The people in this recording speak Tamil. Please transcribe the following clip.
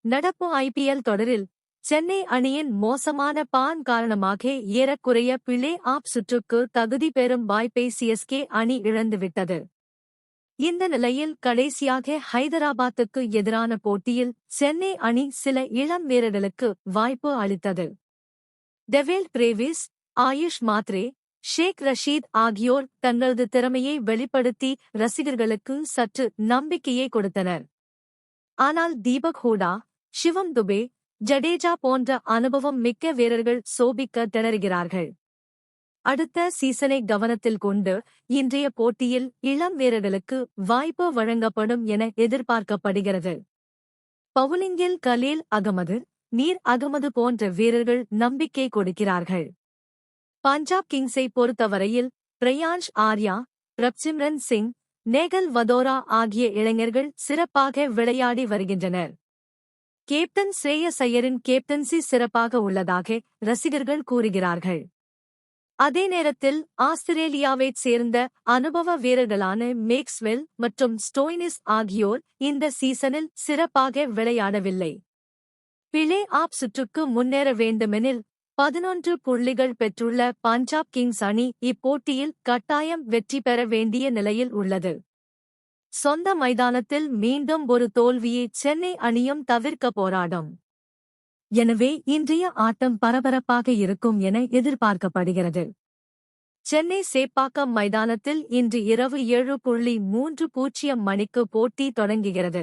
நடப்பு ஐபிஎல் தொடரில் சென்னை அணியின் மோசமான பான் காரணமாக ஏறக்குறைய பிளே ஆஃப் சுற்றுக்கு தகுதி பெறும் வாய்ப்பை சிஎஸ்கே அணி இழந்துவிட்டது. இந்த நிலையில் கடைசியாக ஹைதராபாத்துக்கு எதிரான போட்டியில் சென்னை அணி சில இளம் வீரர்களுக்கு வாய்ப்பு அளித்தது. டெவேல் பிரேவிஸ், ஆயுஷ் மாத்ரே, ஷேக் ரஷீத் ஆகியோர் தங்களது திறமையை வெளிப்படுத்தி ரசிகர்களுக்கு சற்று நம்பிக்கையை கொடுத்தனர். ஆனால் தீபக் ஹூடா, சிவம் துபே, ஜடேஜா போன்ற அனுபவம் மிக்க வீரர்கள் சோபிக்க திணறுகிறார்கள். அடுத்த சீசனை கவனத்தில் கொண்டு இன்றைய போட்டியில் இளம் வீரர்களுக்கு வாய்ப்பு வழங்கப்படும் என எதிர்பார்க்கப்படுகிறது. பவுலிங்கில் கலீல் அகமது, மீர் அகமது போன்ற வீரர்கள் நம்பிக்கை கொடுக்கிறார்கள். பஞ்சாப் கிங்ஸை பொறுத்தவரையில் பிரயான்ஷ் ஆர்யா, பிரப்சிம்ரன் சிங், நேகல் வதோரா ஆகிய இளைஞர்கள் சிறப்பாக விளையாடி வருகின்றனர். கேப்டன் ஸ்ரேயஸ் ஐயரின் கேப்டன்சி சிறப்பாக உள்ளதாக ரசிகர்கள் கூறுகிறார்கள். அதே நேரத்தில் ஆஸ்திரேலியாவைச் சேர்ந்த அனுபவ வீரர்களான மேக்ஸ்வெல் மற்றும் ஸ்டோய்னிஸ் ஆகியோர் இந்த சீசனில் சிறப்பாக விளையாடவில்லை. பிளே ஆஃப் சுற்றுக்கு முன்னேற வேண்டுமெனில் 11 புள்ளிகள் பெற்றுள்ள பஞ்சாப் கிங்ஸ் அணி இப்போட்டியில் கட்டாயம் வெற்றி பெற வேண்டிய நிலையில் உள்ளது. சொந்த மைதானத்தில் மீண்டும் ஒரு தோல்வியை சென்னை அணியும் தவிர்க்க போராடும். எனவே இன்றைய ஆட்டம் பரபரப்பாக இருக்கும் என எதிர்பார்க்கப்படுகிறது. சென்னை சேப்பாக்கம் மைதானத்தில் இன்று இரவு 7:30 மணிக்கு போட்டி தொடங்குகிறது.